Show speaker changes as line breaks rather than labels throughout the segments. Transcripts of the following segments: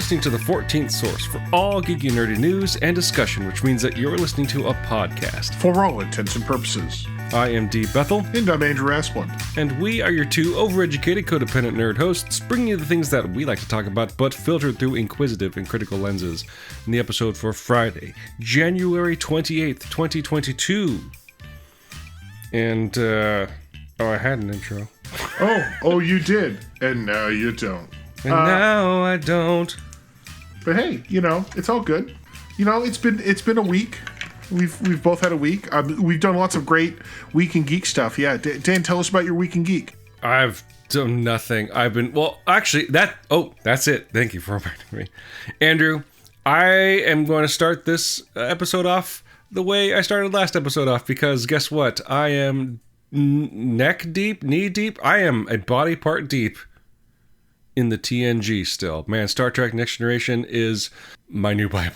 listening to the 14th source for all geeky nerdy news and discussion, which means that you're listening to a podcast.
For all intents and purposes.
I am D. Bethel.
And I'm Andrew Asplund.
And we are your two overeducated, codependent nerd hosts, bringing you the things that we like to talk about, but filtered through inquisitive and critical lenses. In the episode for Friday, January 28th, 2022. And, I had an intro.
Oh, you did. And now you don't.
And now I don't.
But hey, it's all good. It's been a week. We've both had a week. We've done lots of great Week in Geek stuff. Yeah, Dan, tell us about your Week in Geek.
I've done nothing. That's it. Thank you for reminding me. Andrew, I am going to start this episode off the way I started last episode off, because guess what? I am neck deep, knee deep. I am a body part deep in the TNG still. Man, Star Trek Next Generation is my new Bible.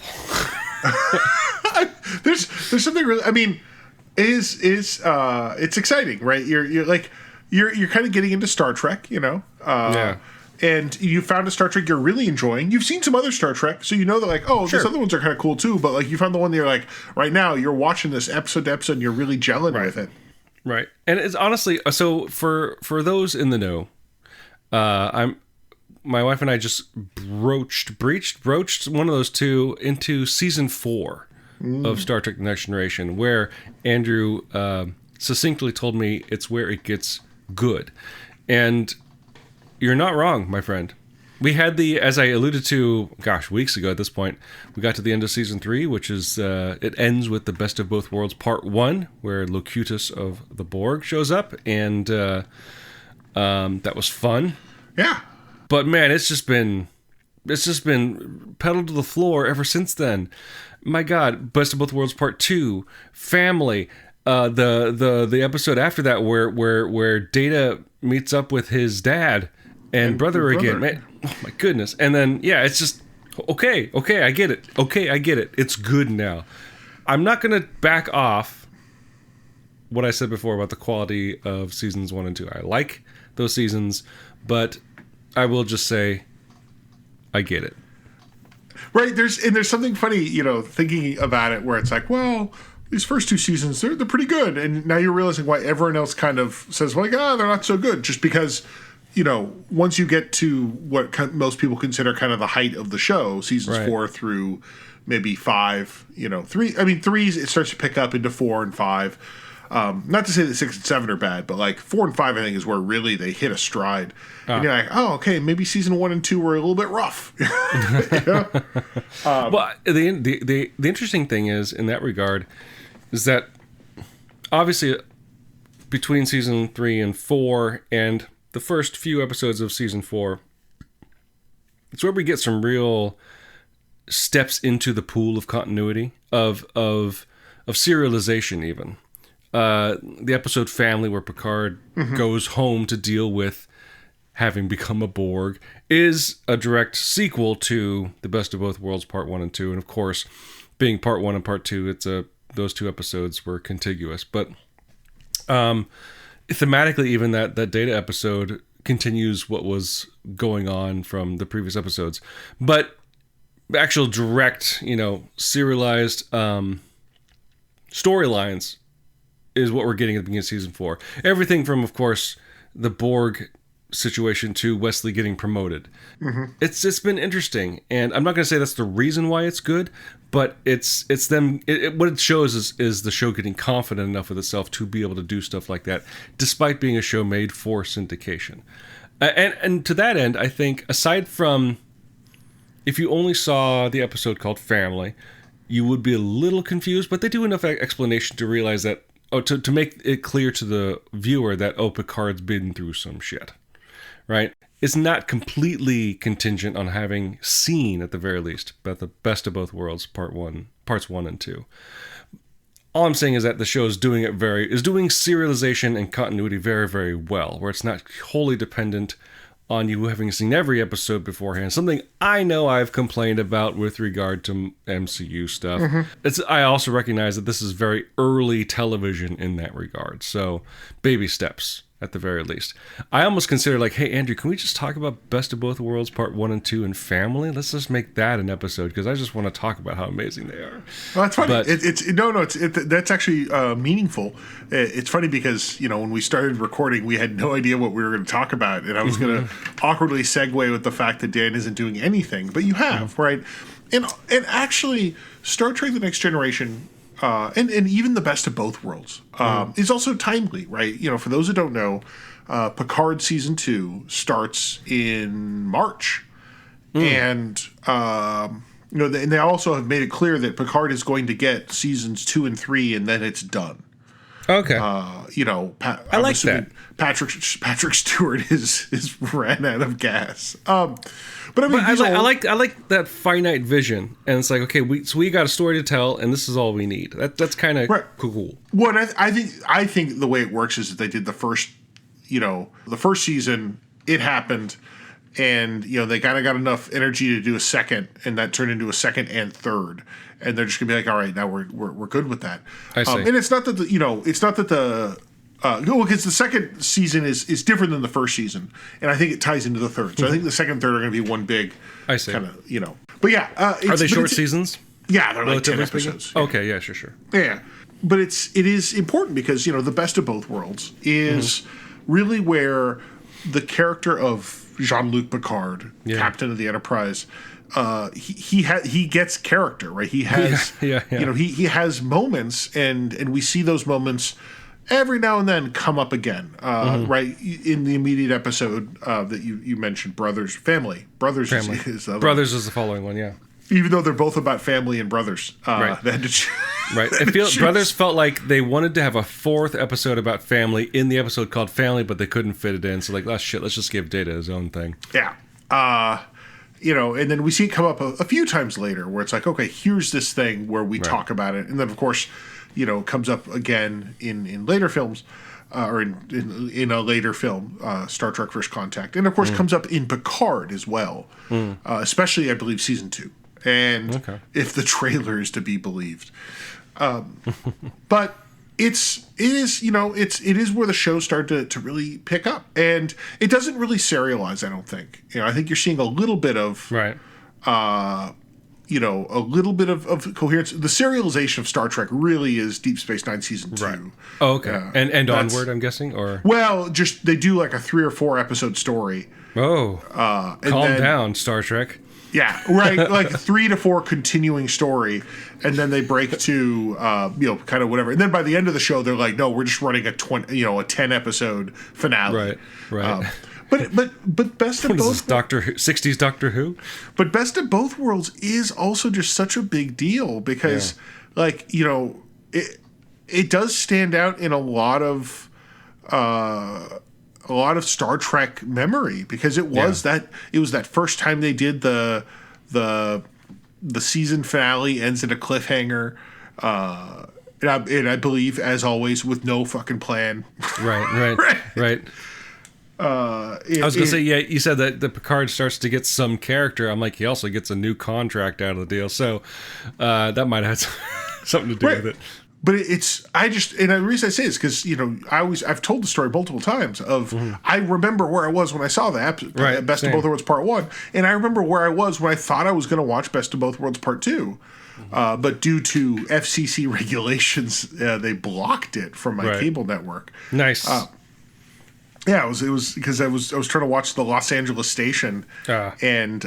There's something really, it's exciting, right? You're kind of getting into Star Trek,
Yeah.
And you found a Star Trek you're really enjoying. You've seen some other Star Trek, so you know that
Sure.
These other ones are kind of cool too, but you found the one that you're like, right now you're watching this episode to episode and you're really gelling with it.
Right. And it's honestly, so for those in the know, my wife and I just broached one of those two into season 4 of Star Trek The Next Generation, where Andrew succinctly told me it's where it gets good. And you're not wrong, my friend. We had as I alluded to, weeks ago at this point, we got to the end of season 3, which is, it ends with the Best of Both Worlds Part 1, where Locutus of the Borg shows up, and that was fun.
Yeah.
But man, it's just been pedaled to the floor ever since then. My God, Best of Both Worlds Part 2, Family, the episode after that where Data meets up with his dad and brother again. Man, oh my goodness. And then it's just okay, I get it. It's good now. I'm not going to back off what I said before about the quality of seasons 1 and 2. I like those seasons, but I will just say I get it.
Right, there's something funny, thinking about it, where it's like, well, these first 2 seasons, they're pretty good, and now you're realizing why everyone else kind of says, they're not so good, just because, once you get to what most people consider kind of the height of the show, seasons 4 through maybe 5, 3, 3, it starts to pick up into 4 and 5. Not to say that 6 and 7 are bad, but 4 and 5, I think, is where really they hit a stride. And you're like, oh, okay, maybe season 1 and 2 were a little bit rough.
Well, the interesting thing is, in that regard, is that obviously between season 3 and 4 and the first few episodes of season 4, it's where we get some real steps into the pool of continuity, of serialization even. The episode Family, where Picard goes home to deal with having become a Borg, is a direct sequel to The Best of Both Worlds Part 1 and 2. And of course, being Part 1 and Part 2, those 2 episodes were contiguous. But thematically, even that Data episode continues what was going on from the previous episodes. But actual direct, serialized storylines is what we're getting at the beginning of season 4. Everything from, of course, the Borg situation to Wesley getting promoted. It's been interesting, and I'm not going to say that's the reason why it's good, but it's them. What it shows is the show getting confident enough with itself to be able to do stuff like that, despite being a show made for syndication. And to that end, I think, aside from if you only saw the episode called Family, you would be a little confused, but they do enough explanation to realize that, to make it clear to the viewer that, Picard's been through some shit, right? It's not completely contingent on having seen, at the very least, The Best of Both Worlds Parts 1 and 2. All I'm saying is that the show is doing serialization and continuity very, very well, where it's not wholly dependent on you having seen every episode beforehand. Something I know I've complained about with regard to MCU stuff. I also recognize that this is very early television in that regard. So, baby steps at the very least. I almost consider like, hey, Andrew, can we just talk about Best of Both Worlds Part 1 and 2 and family? Let's just make that an episode because I just want to talk about how amazing they are.
Well, that's funny. But that's actually meaningful. It's funny because, when we started recording, we had no idea what we were going to talk about. And I was going to awkwardly segue with the fact that Dan isn't doing anything. But you have, right? And actually, Star Trek The Next Generation... and even the Best of Both Worlds is also timely, right? For those that don't know, Picard Season 2 starts in March. And, and they also have made it clear that Picard is going to get Seasons 2 and 3, and then it's done.
Okay.
I like that. Patrick Stewart is ran out of gas. But I mean,
I like that finite vision, and it's like, okay, we got a story to tell, and this is all we need. That's kind of cool.
Well, I think the way it works is that they did the first season, it happened, and they kind of got enough energy to do a second, and that turned into a second and third, and they're just gonna be like, all right, now we're good with that.
I see.
And it's not that because the second season is different than the first season, and I think it ties into the third. So I think the second and third are going to be one big kind of, But yeah,
are they short seasons?
Yeah, they're like 10 episodes.
Yeah. Okay, yeah, sure.
Yeah, but it is important because the Best of Both Worlds is really where the character of Jean-Luc Picard, captain of the Enterprise. He gets character, right? He has he has moments, and we see those moments every now and then come up again, right? In the immediate episode that you mentioned, Family. Brothers is the
Brothers is the following one, yeah.
Even though they're both about family and brothers.
Right.
They had to
right. Brothers felt like they wanted to have a fourth episode about family in the episode called Family, but they couldn't fit it in. So like, oh shit, let's just give Data his own thing.
Yeah. And then we see it come up a few times later where it's like, okay, here's this thing where we talk about it. And then, of course, comes up again in later films, or in a later film, Star Trek First Contact. And, of course, comes up in Picard as well, especially, I believe, Season 2. And if the trailer is to be believed. But it is where the show started to really pick up. And it doesn't really serialize, I don't think. I think you're seeing a little bit of...
Right.
A little bit of coherence. The serialization of Star Trek really is Deep Space Nine Season 2.
Right. Oh, okay. And onward, I'm guessing? Or
well, just they do like a 3 or 4 episode story.
Oh. Calm down, Star Trek.
Yeah, right. Like 3 to 4 continuing story, and then they break to kind of whatever. And then by the end of the show, they're like, no, we're just running a 10 episode finale.
Right.
But Best of Both
60s Doctor Who?
But Best of Both Worlds is also just such a big deal because it does stand out in a lot of Star Trek memory because it was that first time they did the season finale ends in a cliffhanger. And I believe, as always, with no fucking plan.
Right. I was going to say, you said that the Picard starts to get some character. I'm like, he also gets a new contract out of the deal. So that might have something to do with it.
But the reason I say is because, I've told the story multiple times of, I remember where I was when I saw the Best of Both Worlds Part 1. And I remember where I was when I thought I was going to watch Best of Both Worlds Part 2. But due to FCC regulations, they blocked it from my cable network.
Nice.
Yeah, it was because I was trying to watch the Los Angeles station, and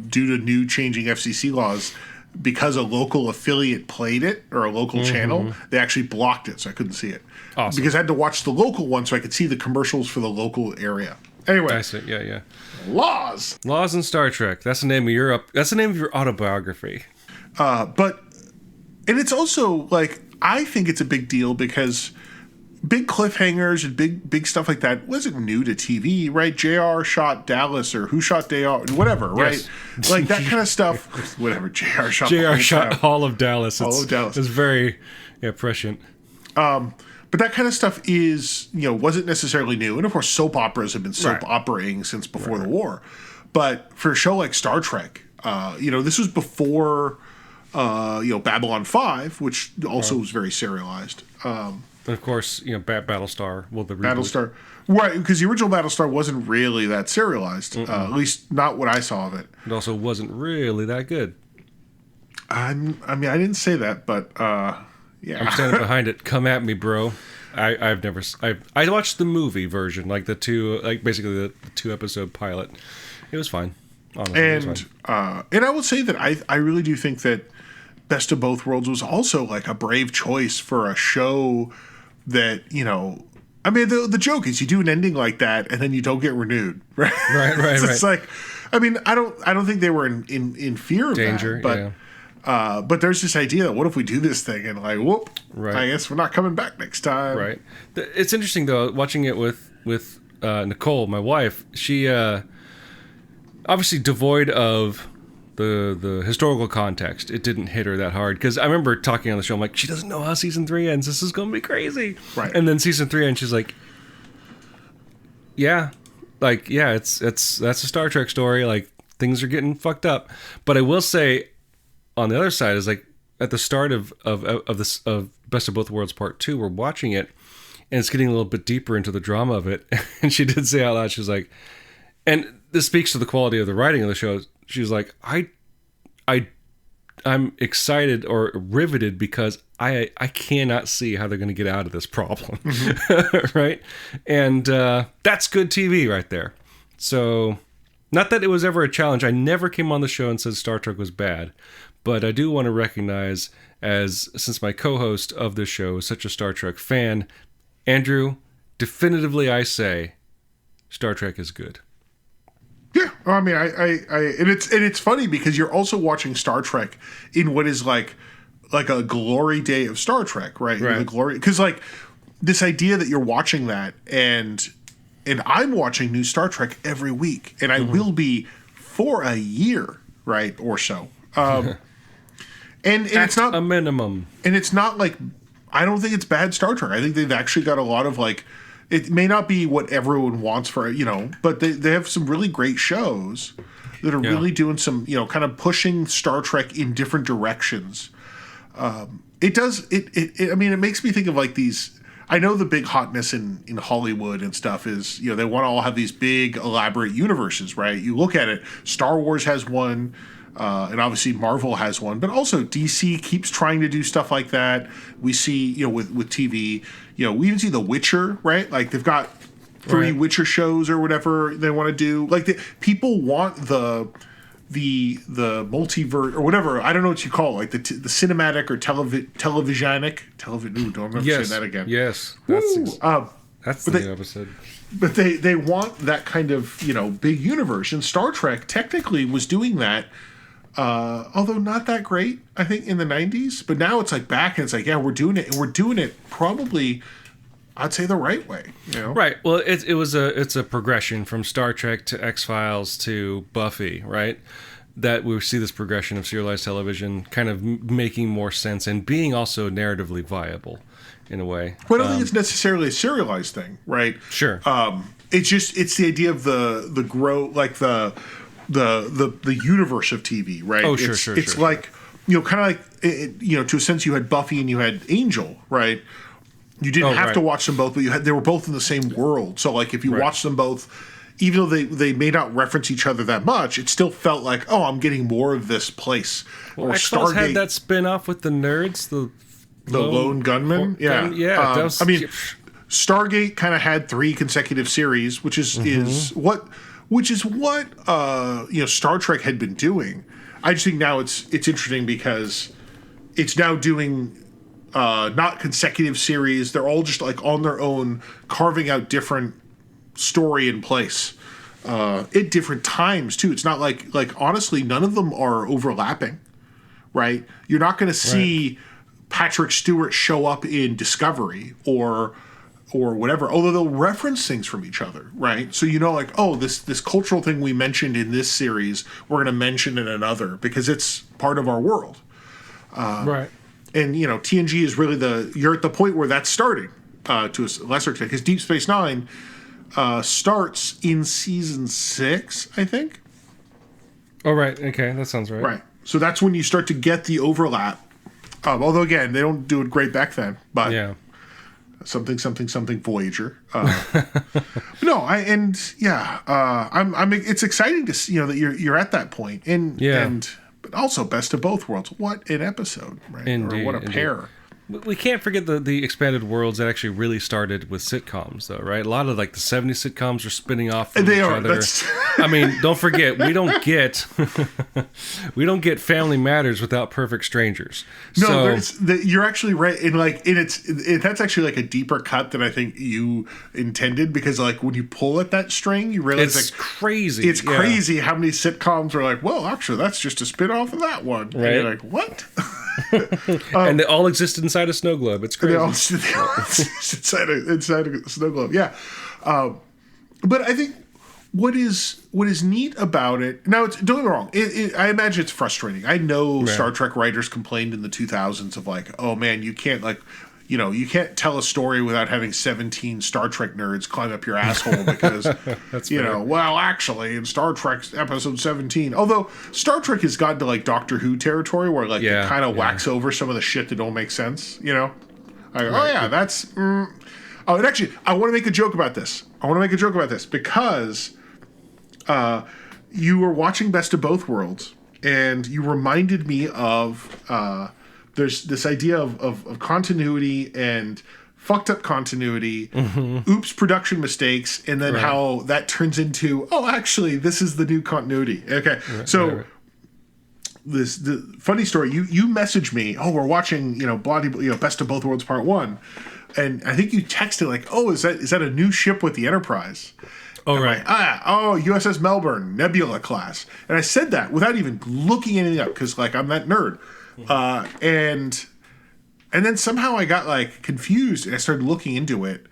due to new changing FCC laws, because a local affiliate played it or a local channel, they actually blocked it, so I couldn't see it.
Awesome.
Because I had to watch the local one so I could see the commercials for the local area. Anyway,
I see. Yeah.
Laws
in Star Trek. That's the name of your autobiography.
And it's also like I think it's a big deal because big cliffhangers and big stuff like that wasn't new to TV, right? JR shot Dallas or who shot JR, whatever, right?
Yes.
Like that kind of stuff. Whatever. JR
shot all of Dallas.
All of Dallas.
It's very prescient.
But that kind of stuff is, wasn't necessarily new. And of course, soap operas have been soap operating since before the war. But for a show like Star Trek, this was before, Babylon 5, which also was very serialized.
And of course, Battlestar. Well, the reboot.
Battlestar, right? Because the original Battlestar wasn't really that serialized, at least not what I saw of it.
It also wasn't really that good.
I didn't say that, but yeah,
I'm standing behind it. Come at me, bro. I watched the movie version, like basically the 2-episode pilot. It was fine, honestly.
And I will say that I really do think that Best of Both Worlds was also like a brave choice for a show that, the joke is you do an ending like that and then you don't get renewed, right?
Right.
It's like, I don't think they were in fear of
danger,
that, but there's this idea that what if we do this thing and like, whoop,
right.
I guess we're not coming back next time.
Right. It's interesting though, watching it with Nicole, my wife. She obviously devoid of the historical context. It didn't hit her that hard because I remember talking on the show. I'm like, she doesn't know how season 3 ends. This is going to be crazy.
Right.
And then season 3 ends. She's like, yeah, it's that's a Star Trek story. Like things are getting fucked up. But I will say, on the other side is like at the start of Best of Both Worlds Part 2, we're watching it and it's getting a little bit deeper into the drama of it. And she did say out loud, she was like, and this speaks to the quality of the writing of the show. She was like, I'm excited or riveted because I cannot see how they're going to get out of this problem. Mm-hmm. Right. And that's good TV right there. So not that it was ever a challenge. I never came on the show and said Star Trek was bad, but I do want to recognize, since my co-host of this show is such a Star Trek fan, Andrew, definitively I say Star Trek is good.
Yeah, I mean, and it's funny because you're also watching Star Trek in what is like a glory day of Star Trek, right?
Right.
The glory, because like this idea that you're watching that, and I'm watching new Star Trek every week, and I will be for a year, right, or so. And it's not
a minimum,
and it's not like I don't think it's bad Star Trek. I think they've actually got a lot of like. It may not be what everyone wants for, but they have some really great shows that are really doing some, kind of pushing Star Trek in different directions. It makes me think of like these, I know the big hotness in Hollywood and stuff is, they want to all have these big elaborate universes, right? You look at it, Star Wars has one, and obviously Marvel has one, but also DC keeps trying to do stuff like that. We see, with TV, we even see The Witcher, right? Like they've got 3 Witcher shows or whatever they want to do. Like people want the multiverse or whatever. I don't know what you call it, like the cinematic or televisionic. Don't remember saying that again.
Yes, that's the episode.
But they want that kind of big universe, and Star Trek technically was doing that. Although not that great, I think, in the 90s. But now it's like back, and it's like, yeah, we're doing it. And we're doing it probably, I'd say, the right way.
Right. Well, it's a progression from Star Trek to X-Files to Buffy, right? That we see this progression of serialized television kind of making more sense and being also narratively viable in a way.
Well, I don't think it's necessarily a serialized thing, right?
Sure.
It's the idea of the grow, like the universe of TV, right?
Oh, sure.
It's like, kind of like, to a sense, you had Buffy and you had Angel, right? You didn't have to watch them both, but they were both in the same world. So, like, if you watched them both, even though they may not reference each other that much, it still felt like, oh, I'm getting more of this place.
Well, X-Files had that spin-off with the nerds, the
Lone Gunman.
Yeah.
Stargate kind of had 3 consecutive series, which is what Star Trek had been doing. I just think now it's interesting because it's now doing not consecutive series. They're all just like on their own, carving out different story in place at different times too. It's not like honestly, none of them are overlapping, right? You're not going to see Patrick Stewart show up in Discovery or whatever, although they'll reference things from each other, right? So like, oh, this cultural thing we mentioned in this series, we're going to mention in another because it's part of our world.
Right.
And, TNG is really you're at the point where that's starting to a lesser extent, because Deep Space Nine starts in season 6, I think.
Oh, right. Okay, that sounds right.
Right. So that's when you start to get the overlap. Although, again, they don't do it great back then, but...
Yeah.
something something something Voyager. No, it's exciting to see, you know, that you're at that point, and but also best of both worlds. What an episode, right?
Indeed,
or what a pair.
We can't forget the expanded worlds that actually really started with sitcoms, though, right? A lot of like the 70s sitcoms are spinning off from each other. I mean, don't forget, we don't get Family Matters without Perfect Strangers.
No, you're actually right, and that's actually like a deeper cut than I think you intended, because like when you pull at that string, you realize
it's crazy.
It's crazy how many sitcoms are like, well, actually, that's just a spin off of that one. Right? And you're like, what?
And they all exist inside a snow globe. It's crazy.
They all inside a snow globe. Yeah, but I think what is neat about it now. Don't get me wrong. I imagine it's frustrating. I know Star Trek writers complained in the 2000s of like, oh man, you can't you can't tell a story without having 17 Star Trek nerds climb up your asshole because, well, actually, in Star Trek episode 17, although Star Trek has gotten to like Doctor Who territory where like they kind of wax over some of the shit that don't make sense, you know? Like, that's... Oh, and actually, I want to make a joke about this. Because you were watching Best of Both Worlds, and you reminded me of... there's this idea of continuity and fucked up continuity, oops, production mistakes, and then how that turns into, oh, actually, this is the new continuity. Okay, the funny story, you messaged me, oh, we're watching, Best of Both Worlds Part 1, and I think you texted like, oh, is that a new ship with the Enterprise? Oh, right. USS Melbourne, Nebula class. And I said that without even looking anything up, because like I'm that nerd. And then somehow I got like confused, and I started looking into it,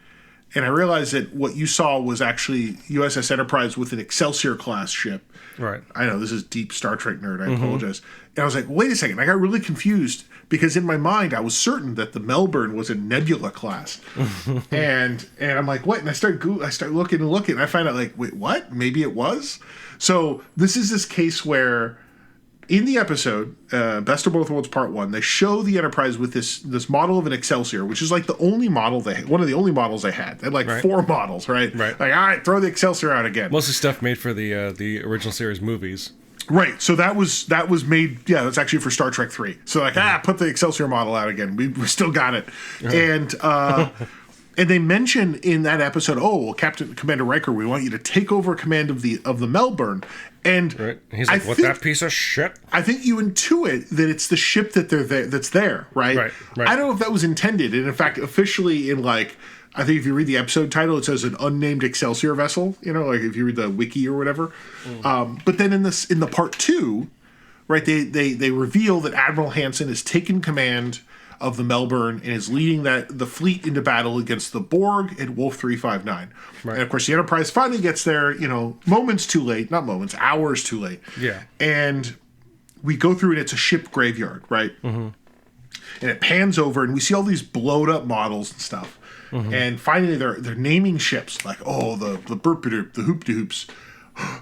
and I realized that what you saw was actually USS Enterprise with an Excelsior class ship.
Right. I
know this is deep Star Trek nerd. I apologize. And I was like, wait a second. I got really confused because in my mind I was certain that the Melbourne was a Nebula class, and I'm like, what? And I start looking, and I find out like, wait, what? Maybe it was. So this is this case where, in the episode, Best of Both Worlds Part 1, they show the Enterprise with this model of an Excelsior, which is like the only model one of the only models they had. They had like 4 models, right? Right. Like, all right, throw the Excelsior out again.
Mostly stuff made for the original series movies.
Right. So that was made, that's actually for Star Trek 3. So like, put the Excelsior model out again. We still got it. And and they mention in that episode, Captain Commander Riker, we want you to take over command of the Melbourne. And
he's like, that piece of shit?
I think you intuit that it's the ship that's there, right? Right. I don't know if that was intended. And in fact, officially in like, I think if you read the episode title, it says an unnamed Excelsior vessel, like if you read the wiki or whatever. But then in the part 2, right, they reveal that Admiral Hansen has taken command of the Melbourne and is leading the fleet into battle against the Borg and Wolf 359. Right. And of course, the Enterprise finally gets there, hours too late. Yeah. And we go through, and it's a ship graveyard, right? And it pans over, and we see all these blowed up models and stuff. And finally, they're naming ships like, the Burp-a-doop, the Hoop-de-hoops.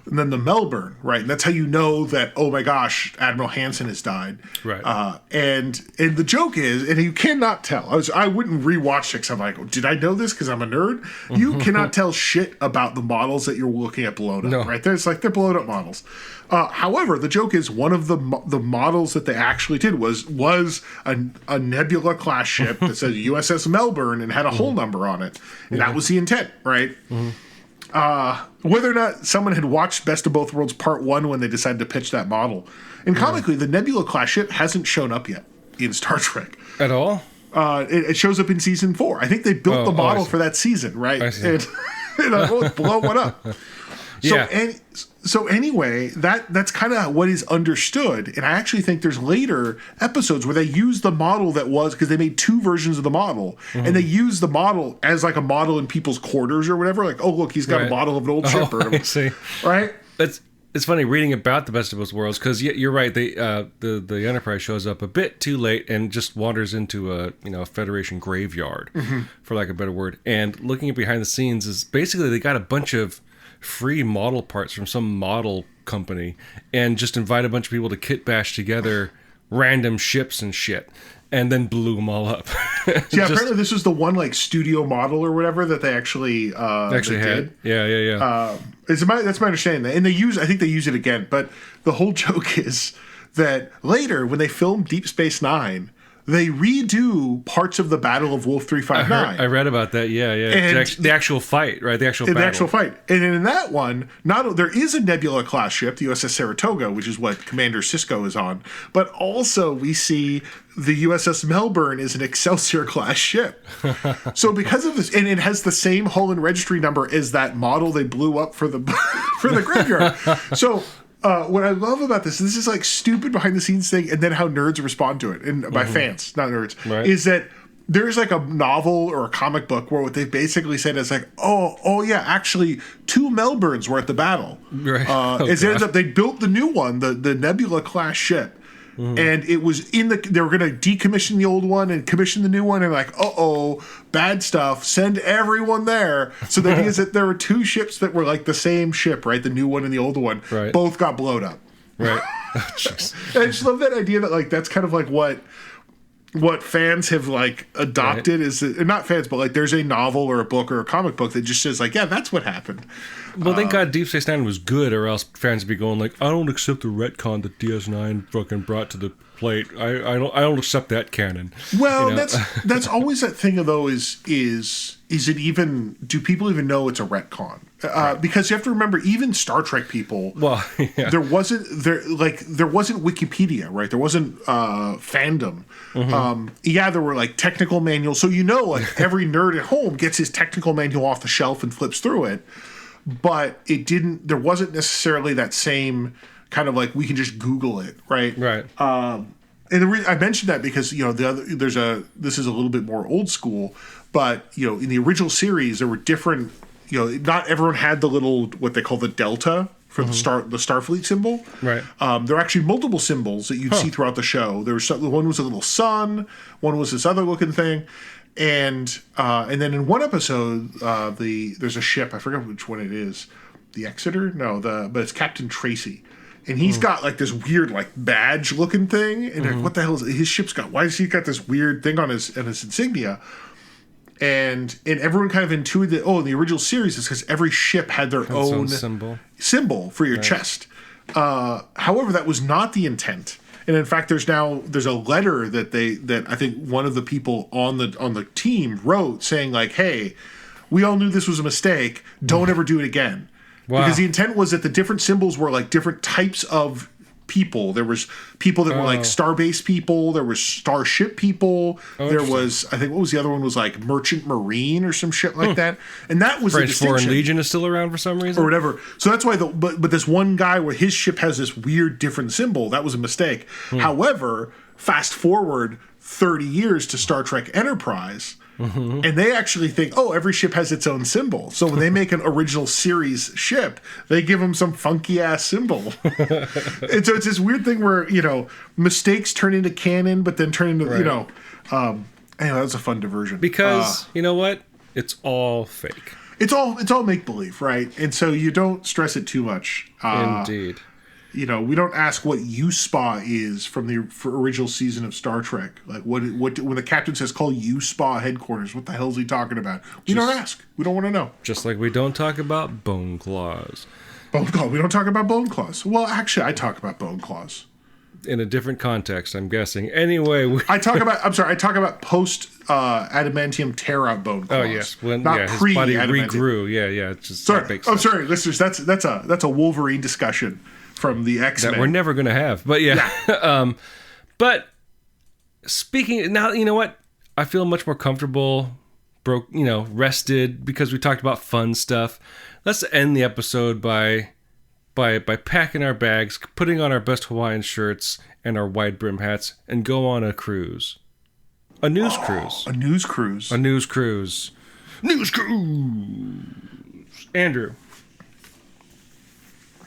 And then the Melbourne, right? And that's how you know that, oh my gosh, Admiral Hansen has died. Right. And the joke is, and you cannot tell. I wouldn't rewatch it because I'm like, did I know this because I'm a nerd? You cannot tell shit about the models that you're looking at blown up, right? It's like they're blown up models. However, the joke is one of the models that they actually did was a Nebula class ship that says USS Melbourne and had a hull number on it. And that was the intent, right? Whether or not someone had watched Best of Both Worlds Part 1 when they decided to pitch that model. And comically, the Nebula class ship hasn't shown up yet in Star Trek.
At all?
It shows up in season 4. I think they built the model for that season, right? I see. And blow one up. So anyway, that's kind of what is understood. And I actually think there's later episodes where they use the model that was, because they made 2 versions of the model, and they use the model as like a model in people's quarters or whatever. Like, oh, look, he's got a model of an old ship.
I see. Right? It's funny reading about the Best of Both Worlds, because you're right. The Enterprise shows up a bit too late and just wanders into a Federation graveyard, for lack of a better word. And looking at behind the scenes is basically they got a bunch of free model parts from some model company and just invite a bunch of people to kit bash together random ships and shit, and then blew them all up.
Yeah, apparently this was the one like studio model or whatever that they actually
had.
did.
Yeah.
That's my understanding. And I think they use it again. But the whole joke is that later, when they filmed Deep Space Nine, they redo parts of the Battle of Wolf 359.
I read about that. Yeah. And the actual fight, right? The actual fight.
And in that one, there is a Nebula class ship, the USS Saratoga, which is what Commander Sisko is on. But also we see the USS Melbourne is an Excelsior class ship. So because of this, and it has the same hull and registry number as that model they blew up for the graveyard. So what I love about this is like stupid behind the scenes thing, and then how nerds respond to it, and by fans, not nerds, right. Is that there's like a novel or a comic book where what they basically said is like, oh yeah, actually 2 Melbournes were at the battle. Right. It ends up they built the new one, the Nebula class ship. And it was they were going to decommission the old one and commission the new one, and like, bad stuff, send everyone there. So the thing is that there were 2 ships that were like the same ship, right? The new one and the old one, right. Both got blown up.
Right.
And I just love that idea that like that's kind of like what fans have like adopted, right. Is that, not fans, but like there's a novel or a book or a comic book that just says like, yeah, that's what happened.
Well, thank God Deep Space Nine was good, or else fans would be going like, I don't accept the retcon that DS9 fucking brought to the plate. I don't accept that canon.
Well, that's always that thing though. Is it even? Do people even know it's a retcon? Right. Because you have to remember, even Star Trek people. Well, yeah. There wasn't Wikipedia, right? There wasn't fandom. Mm-hmm. There were like technical manuals, so like every nerd at home gets his technical manual off the shelf and flips through it. But it didn't. There wasn't necessarily that same kind of like we can just Google it, right?
Right.
And I mentioned that because this is a little bit more old school, but in the original series there were different. Not everyone had the little what they call the delta for the Starfleet symbol.
Right.
There are actually multiple symbols that you'd see throughout the show. There was one was a little sun, one was this other looking thing. And then in one episode, there's a ship, I forget which one it is, the Exeter? No, but it's Captain Tracy, and he's got like this weird like badge looking thing, and like, what the hell is his ship's got? Why has he got this weird thing on his insignia? And everyone kind of intuited that in the original series is because every ship had their own symbol for your chest. However, that was not the intent. And in fact, there's a letter that I think one of the people on the team wrote saying like, "Hey, we all knew this was a mistake. Don't ever do it again." Wow. Because the intent was that the different symbols were like different types of people. There was people that were like starbase people. There was starship people. There was, I think, what was the other one? Was like merchant marine or some shit like that. And that was
French Foreign Legion is still around for some reason,
or whatever. So that's why. But this one guy where his ship has this weird different symbol. That was a mistake. However, fast forward 30 years to Star Trek Enterprise. And they actually think, every ship has its own symbol. So when they make an original series ship, they give them some funky ass symbol. And so it's this weird thing where, mistakes turn into canon, but then turn into, anyway, that was a fun diversion.
Because, you know what? It's all fake.
It's all make believe, right? And so you don't stress it too much.
Indeed.
We don't ask what U-Spa is from the original season of Star Trek. Like, what when the captain says, call U-Spa headquarters, what the hell is he talking about? We don't ask. We don't want to know.
Just like we don't talk about bone claws.
Bone claw. We don't talk about bone claws. Well, actually, I talk about bone claws.
In a different context, I'm guessing. Anyway.
I talk about post adamantium tear bone claws.
Oh, yes. His body regrew. Yeah. It's just
sorry, listeners. That's a Wolverine discussion from the X-Men
that we're never going to have, but yeah. But speaking now, you know what? I feel much more comfortable, rested because we talked about fun stuff. Let's end the episode by packing our bags, putting on our best Hawaiian shirts and our wide brim hats, and go on a cruise. A news cruise.
A news cruise.
A news cruise. News cruise. Andrew.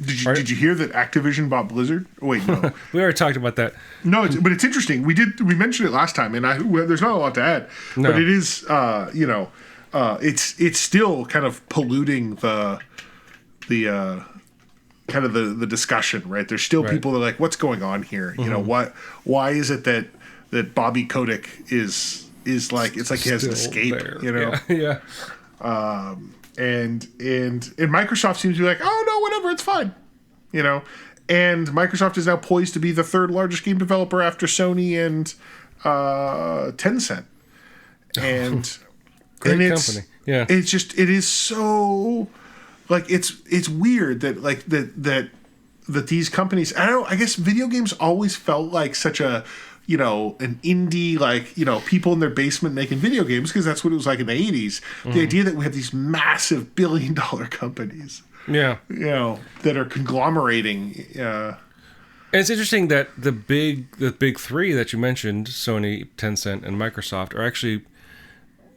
Did you hear that Activision bought Blizzard? Oh, wait, no.
We already talked about that.
No, but it's interesting. We mentioned it last time, and there's not a lot to add. No. But it is, it's still kind of polluting the kind of the discussion, right? There's still people that are like, what's going on here? You know, why is it that Bobby Kotick is like, it's like he has an escape,
there.
you know?
Yeah.
And Microsoft seems to be like, oh no, whatever, it's fine, you know. And Microsoft is now poised to be the third largest game developer after Sony and Tencent. And
Great
it's,
company. Yeah.
It's just, it is so, like, it's weird that, like, that these companies, I guess video games always felt like such a, you know, an indie, like, you know, people in their basement making video games, because that's what it was like in the 80s. The idea that we have these massive billion-dollar companies.
Yeah.
You know, that are conglomerating.
And it's interesting that the big three that you mentioned, Sony, Tencent, and Microsoft, are actually,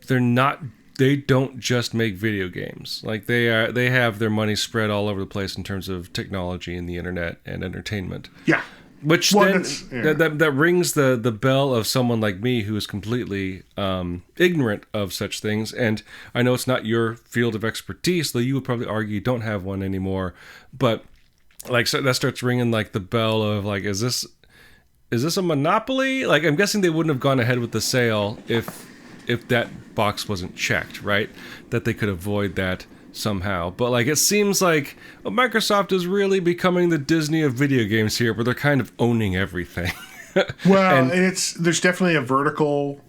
they don't just make video games. Like, they have their money spread all over the place in terms of technology and the internet and entertainment.
Yeah.
Which that rings the bell of someone like me who is completely ignorant of such things. And I know it's not your field of expertise, though you would probably argue you don't have one anymore. But like, so that starts ringing like the bell of like, is this a monopoly? Like, I'm guessing they wouldn't have gone ahead with the sale if that box wasn't checked, right? That they could avoid that somehow. But like, it seems like Microsoft is really becoming the Disney of video games here, where they're kind of owning everything.
Well, and there's definitely a vertical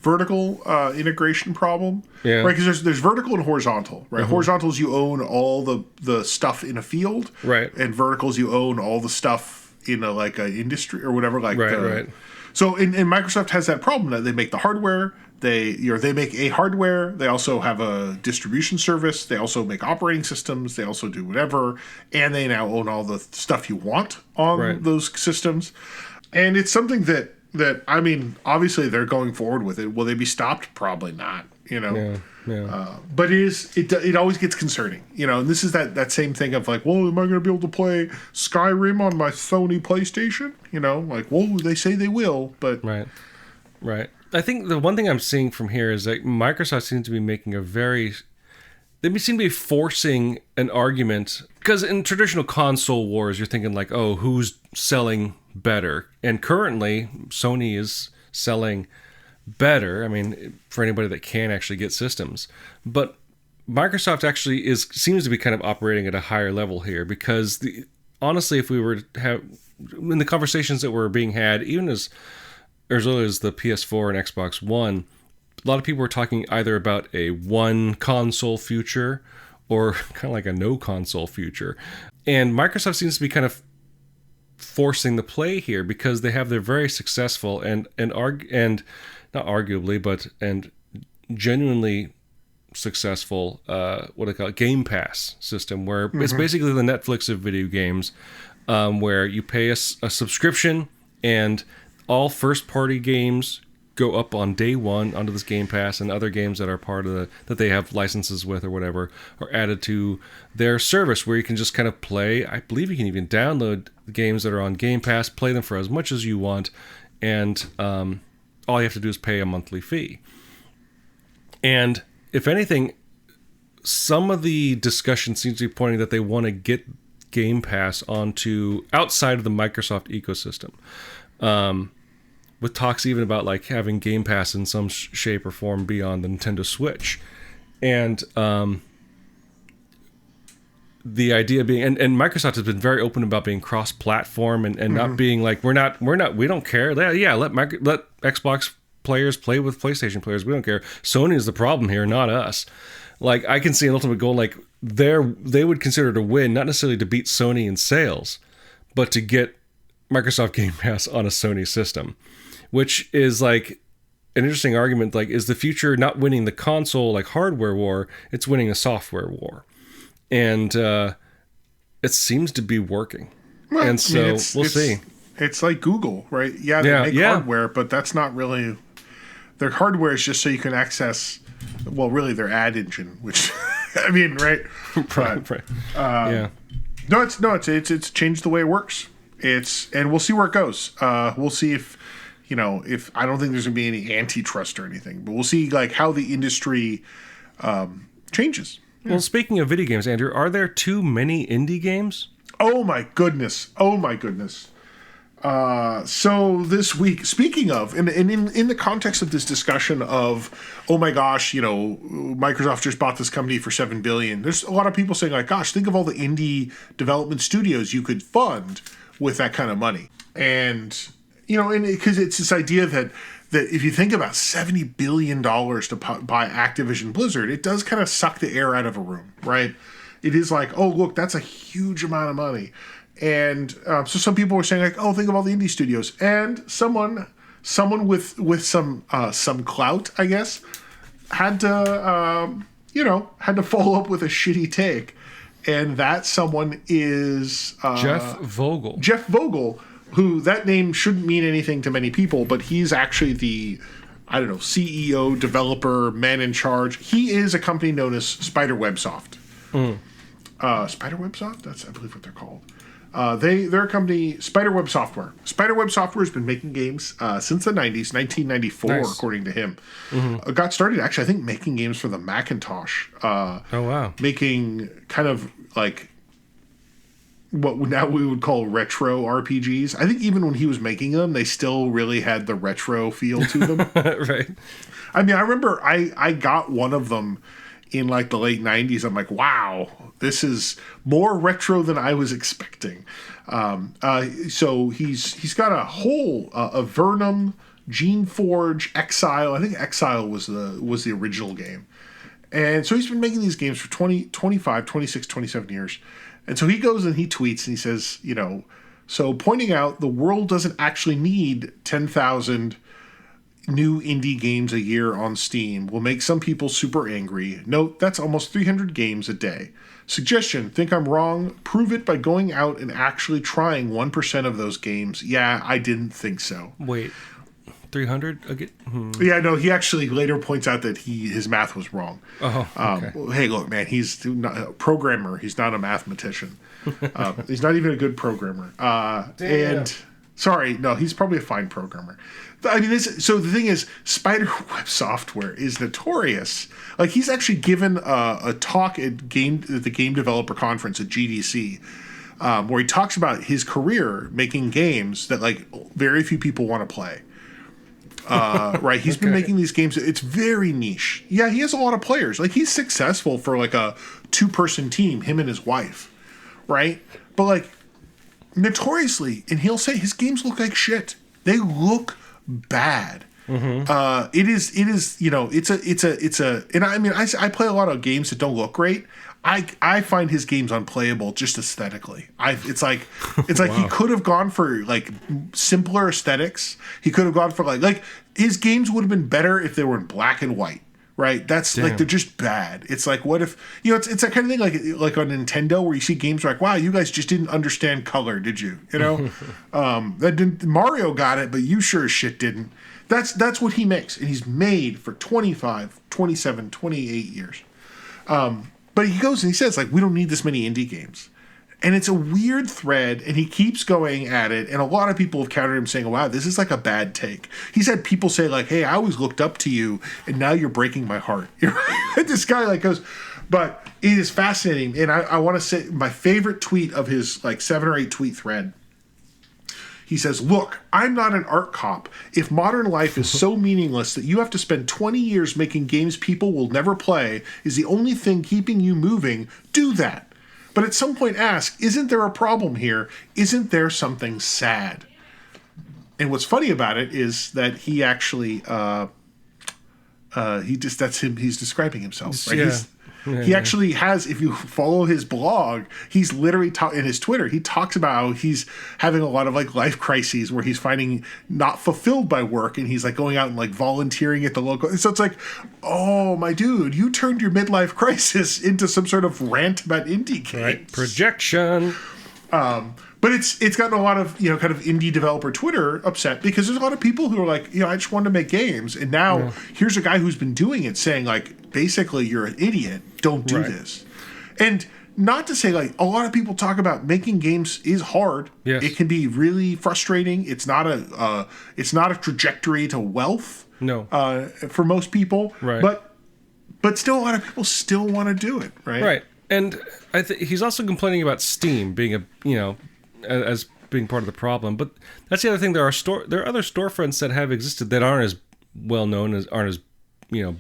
integration problem, right? Because there's vertical and horizontal, right? Horizontals, you own all the stuff in a field,
right? And
verticals, you own all the stuff in a industry or whatever, like
right.
So and Microsoft has that problem that they make the hardware. They make a hardware. They also have a distribution service. They also make operating systems. They also do whatever, and they now own all the stuff you want on those systems. And it's something that I mean, obviously they're going forward with it. Will they be stopped? Probably not. You know. Yeah. But it always gets concerning. You know, and this is that same thing of like, well, am I going to be able to play Skyrim on my Sony PlayStation? You know, like, well, they say they will, but
right. I think the one thing I'm seeing from here is that Microsoft seems to be making they seem to be forcing an argument, because in traditional console wars, you're thinking like, oh, who's selling better? And currently, Sony is selling better. I mean, for anybody that can actually get systems. But Microsoft actually seems to be kind of operating at a higher level here, because honestly, if we were to have, in the conversations that were being had, even as early as the PS4 and Xbox One, a lot of people were talking either about a one console future or kind of like a no console future. And Microsoft seems to be kind of forcing the play here, because they have their very successful and not arguably, but genuinely successful what I call it, Game Pass system, where it's basically the Netflix of video games, where you pay a subscription and all first-party games go up on day one onto this Game Pass, and other games that are part of that they have licenses with or whatever are added to their service, where you can just kind of play. I believe you can even download the games that are on Game Pass, play them for as much as you want, and all you have to do is pay a monthly fee. And if anything, some of the discussion seems to be pointing that they want to get Game Pass onto outside of the Microsoft ecosystem. With talks even about like having Game Pass in some shape or form beyond the Nintendo Switch. And the idea being, and Microsoft has been very open about being cross-platform and not being like, we don't care. Yeah, let Xbox players play with PlayStation players. We don't care. Sony is the problem here, not us. Like, I can see an ultimate goal, like they would consider it a win, not necessarily to beat Sony in sales, but to get Microsoft Game Pass on a Sony system, which is like an interesting argument. Like, is the future not winning the console like hardware war? It's winning a software war, and it seems to be working. Well, and so we'll see.
It's like Google, right? Yeah, they make hardware, but that's not really their hardware. Is just so you can access, well, really their ad engine, which I mean, right?
Right.
No, it's changed the way it works. And we'll see where it goes. We'll see if I don't think there's gonna be any antitrust or anything, but we'll see like how the industry changes.
Well, speaking of video games, Andrew, are there too many indie games?
Oh my goodness. So this week, speaking of, and in the context of this discussion of, oh my gosh, Microsoft just bought this company for $7 billion. There's a lot of people saying like, gosh, think of all the indie development studios you could fund with that kind of money. And, and because it's this idea that if you think about $70 billion to buy Activision Blizzard, it does kind of suck the air out of a room, right? It is like, oh, look, that's a huge amount of money. And so some people were saying like, oh, think of all the indie studios. And someone with some clout, I guess, had to follow up with a shitty take. And that someone is
Jeff Vogel.
Jeff Vogel, who that name shouldn't mean anything to many people, but he's actually the, CEO, developer, man in charge. He is a company known as SpiderWebSoft. SpiderWebSoft? That's, I believe, what they're called. They're a company, Spiderweb Software. Spiderweb Software has been making games since the 90s, 1994, nice. According to him. Mm-hmm. Got started, actually, I think, making games for the Macintosh.
Oh, wow.
Making kind of like what now we would call retro RPGs. I think even when he was making them, they still really had the retro feel to them.
Right.
I mean, I remember I got one of them in like the late 90s. I'm like, wow, this is more retro than I was expecting. So he's got a whole Avernum, Geneforge, Exile. I think Exile was the original game. And so he's been making these games for 25, 26, 27 years. And so he goes and he tweets and he says, so pointing out the world doesn't actually need 10,000 new indie games a year on Steam will make some people super angry. Note, that's almost 300 games a day. Suggestion, think I'm wrong? Prove it by going out and actually trying 1% of those games. Yeah, I didn't think so.
Wait, 300 again?
Yeah, no, he actually later points out that his math was wrong.
Oh, okay.
Hey, look, man, he's not a programmer. He's not a mathematician. He's not even a good programmer. And sorry, no, he's probably a fine programmer. I mean, so the thing is, SpiderWeb Software is notorious. Like, he's actually given a talk at the Game Developer Conference at GDC, where he talks about his career making games that like very few people want to play. Right? He's been making these games. It's very niche. Yeah, he has a lot of players. Like, he's successful for like a 2-person team, him and his wife, right? But like, notoriously, and he'll say his games look like shit. They look bad. Mm-hmm. It is it's a and I mean I play a lot of games that don't look great. I find his games unplayable just aesthetically. It's like wow. He could have gone for like simpler aesthetics. He could have gone for like his games would have been better if they were in black and white. Right? That's like, they're just bad. It's like, what if, it's that kind of thing like on Nintendo where you see games like, wow, you guys just didn't understand color, did you? Mario got it, but you sure as shit didn't. That's what he makes. And he's made for 25, 27, 28 years. But he goes and he says, like, we don't need this many indie games. And it's a weird thread, and he keeps going at it, and a lot of people have countered him saying, wow, this is like a bad take. He's had people say, like, hey, I always looked up to you, and now you're breaking my heart. This guy, like, goes, but it is fascinating, and I want to say my favorite tweet of his, like, 7 or 8 tweet thread. He says, look, I'm not an art cop. If modern life is so meaningless that you have to spend 20 years making games people will never play is the only thing keeping you moving, do that. But at some point ask, isn't there a problem here? Isn't there something sad? And what's funny about it is that he actually, that's him, he's describing himself, right?
Yeah.
He actually has, if you follow his blog, he's literally, in his Twitter, he talks about how he's having a lot of like life crises where he's finding not fulfilled by work and he's like going out and like volunteering at the local. So it's like, oh, my dude, you turned your midlife crisis into some sort of rant about indie games.
Right. Projection.
But it's gotten a lot of, kind of indie developer Twitter upset because there's a lot of people who are like, I just wanted to make games. And now here's a guy who's been doing it saying like, basically, you're an idiot. Don't do this. And not to say like a lot of people talk about making games is hard.
Yes.
It can be really frustrating. It's not a trajectory to wealth.
No.
For most people.
Right.
But still a lot of people still want to do it. Right.
Right. And I think he's also complaining about Steam being as being part of the problem. But that's the other thing. There are other storefronts that have existed that aren't as well known, aren't as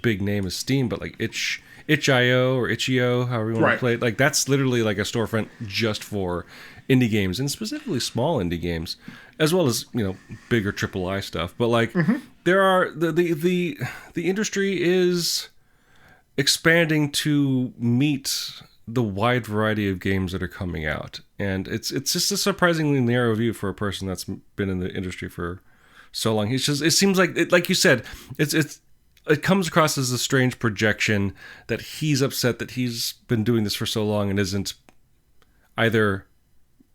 big name as Steam, but like itch.io or itch.io, however you want to play it. Like that's literally like a storefront just for indie games, and specifically small indie games, as well as bigger AAA stuff. But like there are the industry is expanding to meet the wide variety of games that are coming out, and it's just a surprisingly narrow view for a person that's been in the industry for so long. It seems like you said, it comes across as a strange projection that he's upset that he's been doing this for so long and isn't either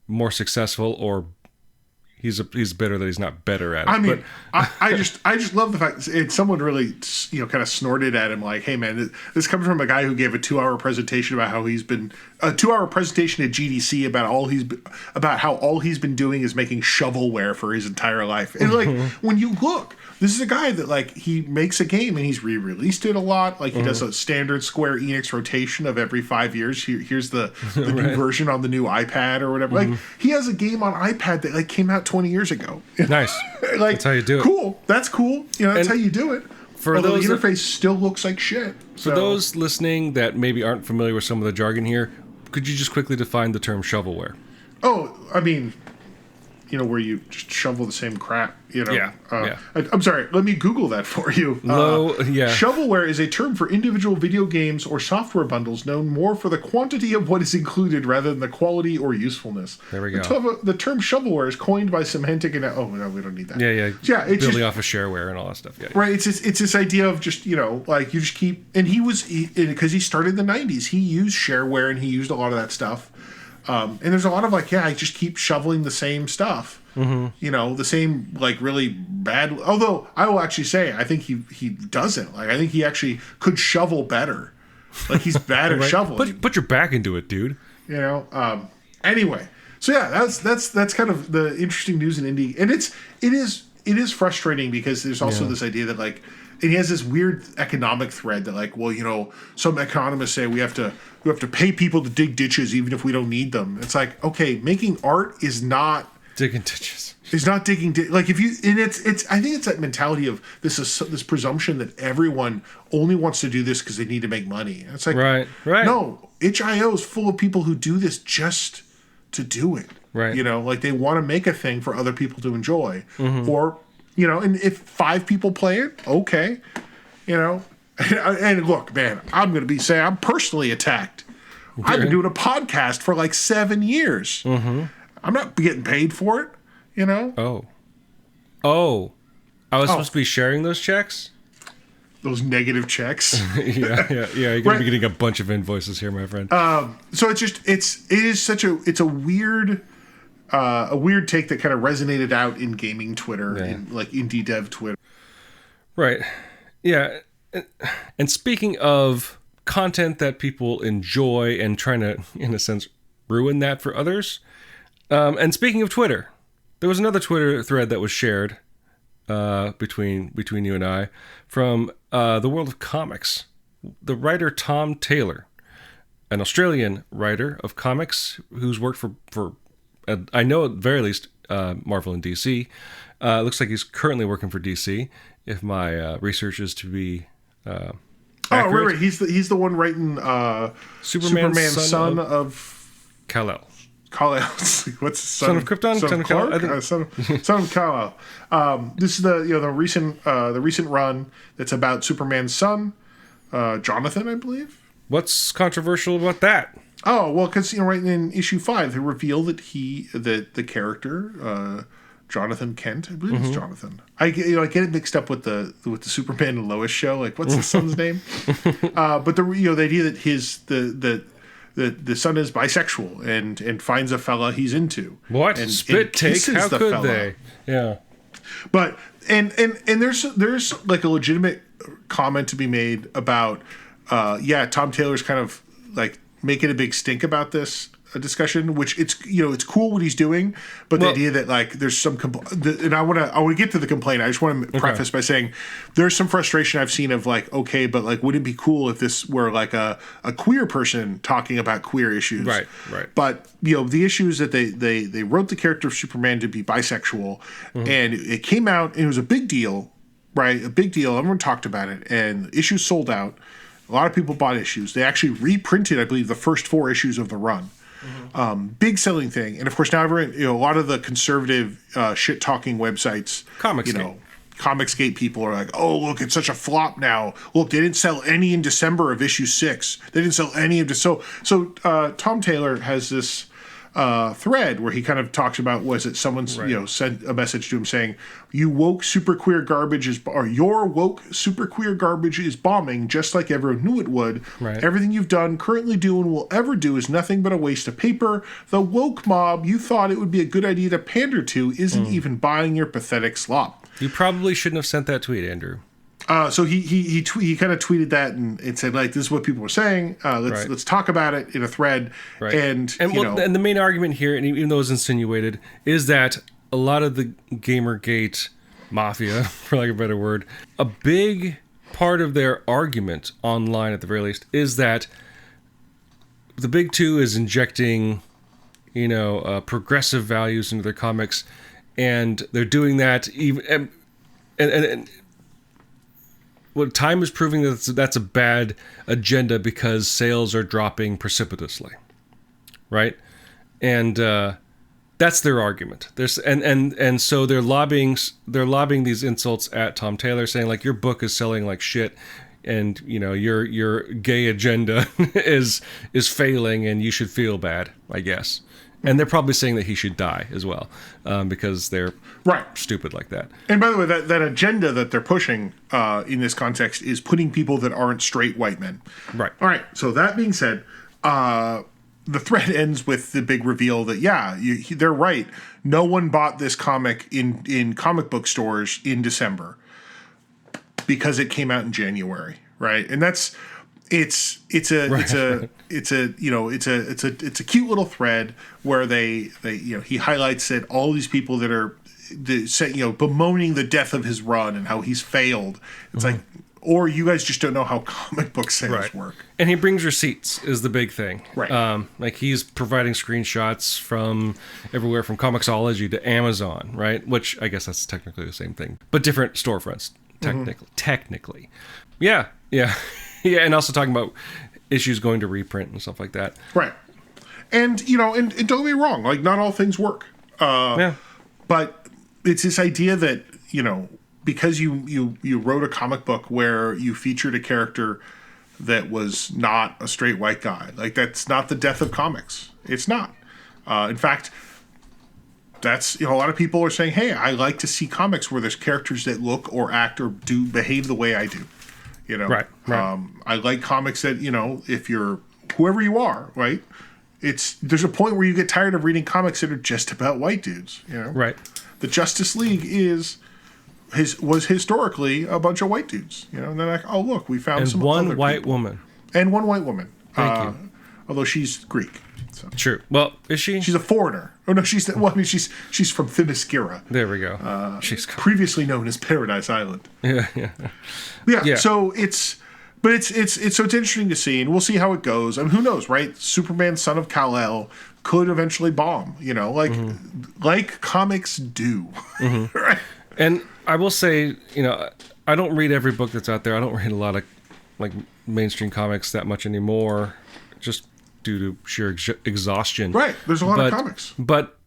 more successful or he's bitter that he's not better at it.
I mean, I just love the fact someone really kind of snorted at him like, hey man, this comes from a guy who gave a 2-hour presentation about how he's been a 2-hour presentation at GDC about how all he's been doing is making shovelware for his entire life. And like when you look, this is a guy that like he makes a game and he's re-released it a lot. Like he does a standard Square Enix rotation of every 5 years. Here's the new version on the new iPad or whatever. Like he has a game on iPad that like came out 20 years ago.
Nice.
Like,
that's how you do it.
Cool. That's cool. That's how you do it. Although the interface still looks like shit.
For those listening that maybe aren't familiar with some of the jargon here, could you just quickly define the term shovelware?
Oh, I mean, where you just shovel the same crap,
Yeah.
I'm sorry, let me Google that for you. Shovelware is a term for individual video games or software bundles known more for the quantity of what is included rather than the quality or usefulness.
There we go.
The term shovelware is coined by Symantec and... Oh, no, we don't need that.
Yeah, it's building off of shareware and all that stuff. Yeah.
Right, it's this idea of just, like you just keep... And because he started in the 90s, he used shareware and he used a lot of that stuff. And there's a lot of I just keep shoveling the same stuff. The same really bad. Although I will actually say, I think he doesn't. Like I think he actually could shovel better. Like he's bad at shoveling.
Put your back into it, dude.
Anyway, so yeah, that's kind of the interesting news in indie, and it is frustrating because there's also this idea that and he has this weird economic thread that some economists say we have to pay people to dig ditches even if we don't need them. It's like, okay, making art is not
digging ditches.
It's not digging if you and it's I think it's that mentality of this presumption that everyone only wants to do this because they need to make money. And it's like
right.
No, itch.io is full of people who do this just to do it.
Right.
They want to make a thing for other people to enjoy or. And if 5 people play it, okay, And look, man, I'm going to saying I'm personally attacked. Okay. I've been doing a podcast for 7 years. I'm not getting paid for it,
Oh, I was supposed to be sharing those checks?
Those negative checks.
Yeah. You're going to be getting a bunch of invoices here, my friend.
So it's a weird... a weird take that kind of resonated out in gaming Twitter and indie dev Twitter.
Right. Yeah. And speaking of content that people enjoy and trying to, in a sense, ruin that for others. And speaking of Twitter, there was another Twitter thread that was shared between you and I from the world of comics. The writer Tom Taylor, an Australian writer of comics who's worked for I know at the very least Marvel and DC. Looks like he's currently working for DC, if my research is to be accurate.
Right. He's the one writing Superman son of
Kal-El.
What's son
of Krypton?
Son of Clark? Son of Kal-El. This is the recent run that's about Superman's son, Jonathan, I believe.
What's controversial about that?
Oh, well, because, right in issue 5, they reveal that the character, Jonathan Kent, I believe it's Jonathan. I get it mixed up with the Superman and Lois show. What's the son's name? But the idea that the son is bisexual and finds a fella he's into.
What?
And
Spit take? How could fella. They? Yeah.
But and there's a legitimate comment to be made about Tom Taylor's kind of making a big stink about this. discussion, which it's cool what he's doing, but the idea that like there's some and I want to get to the complaint. I just want to preface by saying there's some frustration I've seen of like, okay, but like wouldn't it be cool if this were like a queer person talking about queer issues,
right?
But the issue is that they wrote the character of Superman to be bisexual, and it came out and it was a big deal, right? A big deal. Everyone talked about it, and issues sold out. A lot of people bought issues. They actually reprinted, I believe, the first 4 issues of the run. Big selling thing. And of course, now everyone, a lot of the conservative shit talking websites, Comicsgate people are like, oh, look, it's such a flop now. Look, they didn't sell any in December of issue 6. They didn't sell any of so Tom Taylor has this thread where he kind of talks about, was it someone's sent a message to him saying, your woke super queer garbage is bombing just like everyone knew it would. Everything you've done, currently do, and will ever do is nothing but a waste of paper. The woke mob you thought it would be a good idea to pander to isn't even buying your pathetic slop.
You probably shouldn't have sent that tweet, Andrew.
So he kind of tweeted that and said, like, this is what people were saying. Let's talk about it in a thread. And the main argument here, and even though it's insinuated, is that a lot of the Gamergate mafia, for lack of a better word, a big part of their argument online, at the very least, is that the Big Two is injecting, progressive values into their comics, and they're doing that even and well, time is proving that that's a bad agenda because sales are dropping precipitously, right? And that's their argument. And so they're lobbying these insults at Tom Taylor, saying like, your book is selling like shit, and your gay agenda is failing, and you should feel bad, I guess. And they're probably saying that he should die as well, because they're stupid like that. And by the way, that agenda that they're pushing in this context is putting people that aren't straight white men. Right. All right. So that being said, the thread ends with the big reveal that, they're right. No one bought this comic in comic book stores in December because it came out in January, right? And that's... It's a cute little thread where they he highlights that all these people that are bemoaning the death of his run and how he's failed. It's like, or you guys just don't know how comic book sales work. And he brings receipts is the big thing. Right. Like he's providing screenshots from everywhere from Comixology to Amazon, right? Which I guess that's technically the same thing, but different storefronts. Technically. Yeah. Yeah, and also talking about issues going to reprint and stuff like that. Right. And, and don't get me wrong, like, not all things work. But it's this idea that, because you wrote a comic book where you featured a character that was not a straight white guy, like, that's not the death of comics. It's not. In fact, that's, a lot of people are saying, hey, I like to see comics where there's characters that look or act or do behave the way I do. Right. I like comics that, if you're whoever you are, right? There's a point where you get tired of reading comics that are just about white dudes, Right. The Justice League was historically a bunch of white dudes, and they're like, oh, look, we found some other white woman. And one white woman. Thank you. Although she's Greek. So. True. Well, is she? She's a foreigner. Oh no, she's from Themyscira. There we go. She's previously known as Paradise Island. Yeah. So it's interesting to see, and we'll see how it goes. I mean, who knows, right? Superman, son of Kal-El, could eventually bomb. Like comics do. Right. And I will say, I don't read every book that's out there. I don't read a lot of like mainstream comics that much anymore, just due to sheer exhaustion. Right. There's a lot of comics. But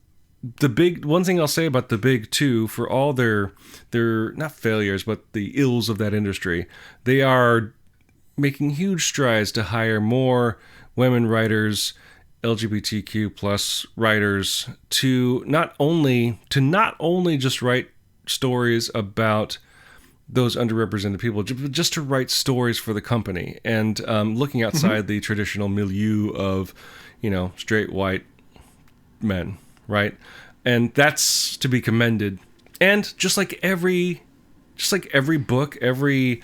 the big one thing I'll say about the Big Two, for all their not failures, but the ills of that industry, they are making huge strides to hire more women writers, LGBTQ plus writers, to not only just write stories about those underrepresented people, just to write stories for the company, and looking outside the traditional milieu of, straight white men, right? And that's to be commended. And just like every book, every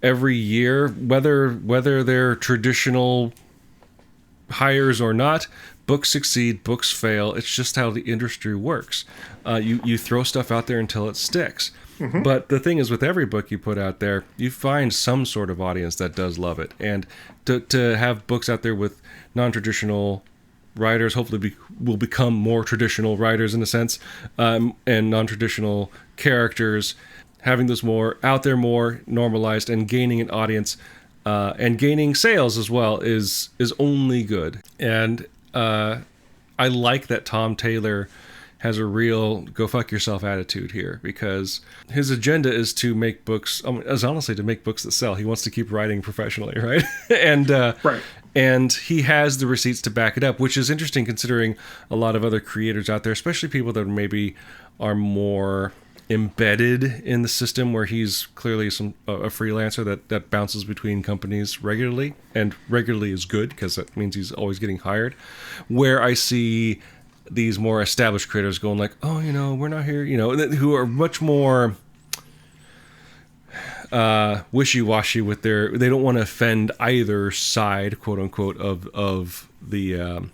year, whether they're traditional hires or not,
Books succeed, books fail. It's just how the industry works. You throw stuff out there until it sticks. Mm-hmm. But the thing is, with every book you put out there, you find some sort of audience that does love it. And to have books out there with non-traditional writers, hopefully will become more traditional writers in a sense, and non-traditional characters, having this more out there, more normalized, and gaining an audience and gaining sales as well is only good. And I like that Tom Taylor has a real go fuck yourself attitude here, because his agenda is to make books, is honestly to make books that sell. He wants to keep writing professionally, right? And
right.
And he has the receipts to back it up, which is interesting considering a lot of other creators out there, especially people that maybe are more embedded in the system, where he's clearly a freelancer that bounces between companies regularly, and regularly is good because that means he's always getting hired. Where I see these more established creators going like, oh, we're not here, who are much more wishy-washy with they don't want to offend either side, quote unquote, of the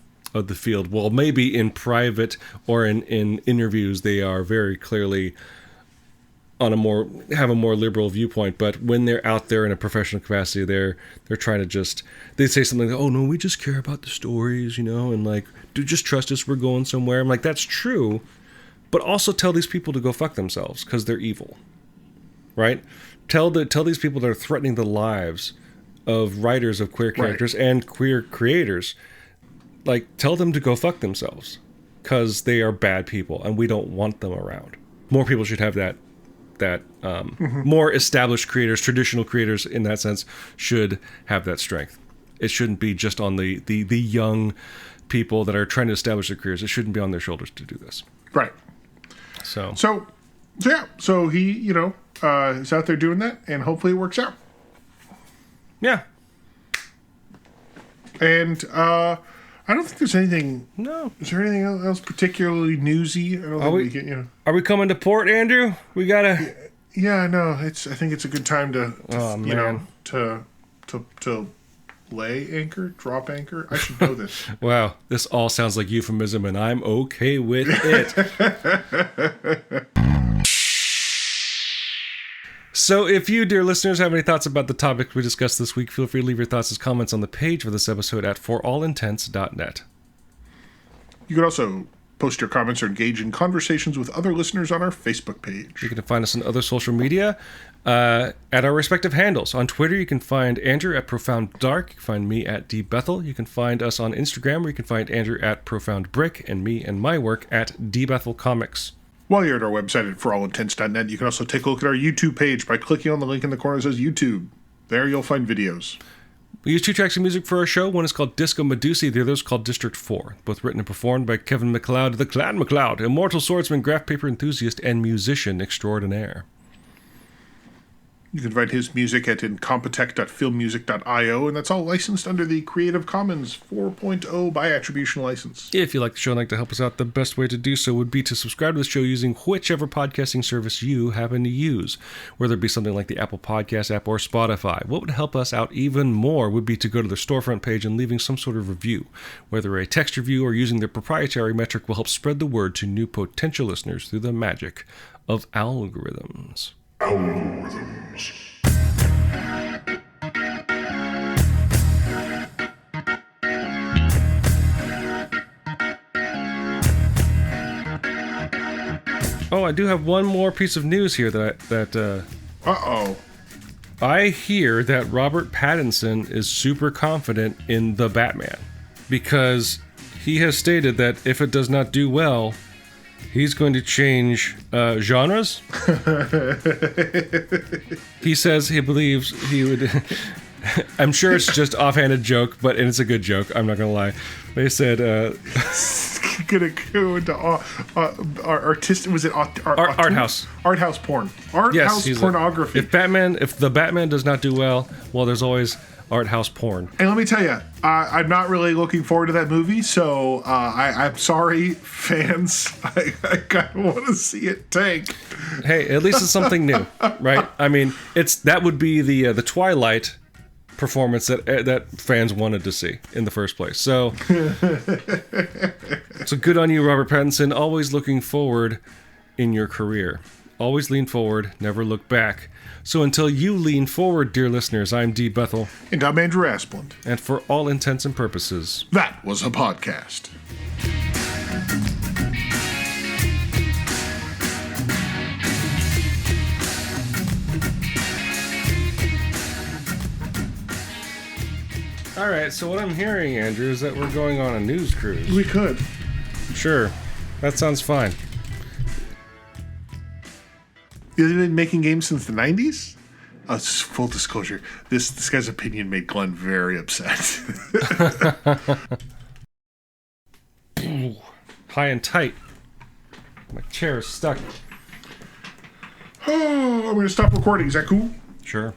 field. Well, maybe in private or in interviews they are very clearly have a more liberal viewpoint, but when they're out there in a professional capacity, they're trying to they say something like, oh no, we just care about the stories, and like, dude, just trust us, we're going somewhere. I'm like, that's true, but also tell these people to go fuck themselves because they're evil, right? Tell these people that are threatening the lives of writers of queer characters and queer creators, like, tell them to go fuck themselves because they are bad people and we don't want them around. More people should have that more established creators, traditional creators in that sense, should have that strength. It shouldn't be just on the young people that are trying to establish their careers. It shouldn't be on their shoulders to do this.
Right. So he, is out there doing that, and hopefully it works out.
Yeah.
And I don't think there's anything.
No.
Is there anything else particularly newsy? I don't think we can,
Are we coming to port, Andrew? We gotta.
Yeah, no. I think it's a good time to lay anchor, drop anchor. I should know this.
Wow, this all sounds like euphemism, and I'm okay with it. So if you, dear listeners, have any thoughts about the topic we discussed this week, feel free to leave your thoughts as comments on the page for this episode at forallintents.net. You
can also post your comments or engage in conversations with other listeners on our Facebook page.
You can find us on other social media at our respective handles. On Twitter, you can find Andrew at ProfoundDark. You can find me at dbethel. You can find us on Instagram, where you can find Andrew at ProfoundBrick, and me and my work at dbethelcomics.
While you're at our website at forallintents.net, you can also take a look at our YouTube page by clicking on the link in the corner that says YouTube. There you'll find videos.
We use 2 tracks of music for our show. One is called Disco Medusae, the other is called District 4. Both written and performed by Kevin McLeod, the Clan McLeod, immortal swordsman, graph paper enthusiast, and musician extraordinaire.
You can find his music at incompetech.filmmusic.io, and that's all licensed under the Creative Commons 4.0 by attribution license.
If you like the show and like to help us out, the best way to do so would be to subscribe to the show using whichever podcasting service you happen to use, whether it be something like the Apple Podcast app or Spotify. What would help us out even more would be to go to their storefront page and leaving some sort of review. Whether a text review or using their proprietary metric will help spread the word to new potential listeners through the magic of algorithms.
Algorithms.
Oh, I do have one more piece of news here
Uh-oh.
I hear that Robert Pattinson is super confident in The Batman, because he has stated that if it does not do well, he's going to change genres. He says he believes he would... I'm sure it's just offhanded joke, and it's a good joke. I'm not going to lie. They said...
gonna go into artistic... Was it art
house?
Art house porn. Art house pornography.
If The Batman does not do well, there's always art house porn.
And let me tell you, I'm not really looking forward to that movie, so I'm sorry, fans. I kind of want to see it tank.
Hey, at least it's something new, right? I mean, that would be the Twilight performance that fans wanted to see in the first place. So, so good on you, Robert Pattinson. Always looking forward in your career. Always lean forward, never look back. So until you lean forward, dear listeners, I'm D. Bethel.
And I'm Andrew Asplund.
And for all intents and purposes,
that was a podcast.
All right, so what I'm hearing, Andrew, is that we're going on a news cruise.
We could.
Sure. That sounds fine.
You've been making games since the 90s? Full disclosure, this guy's opinion made Glenn very upset.
High and tight. My chair is stuck.
Oh, I'm going to stop recording. Is that cool?
Sure.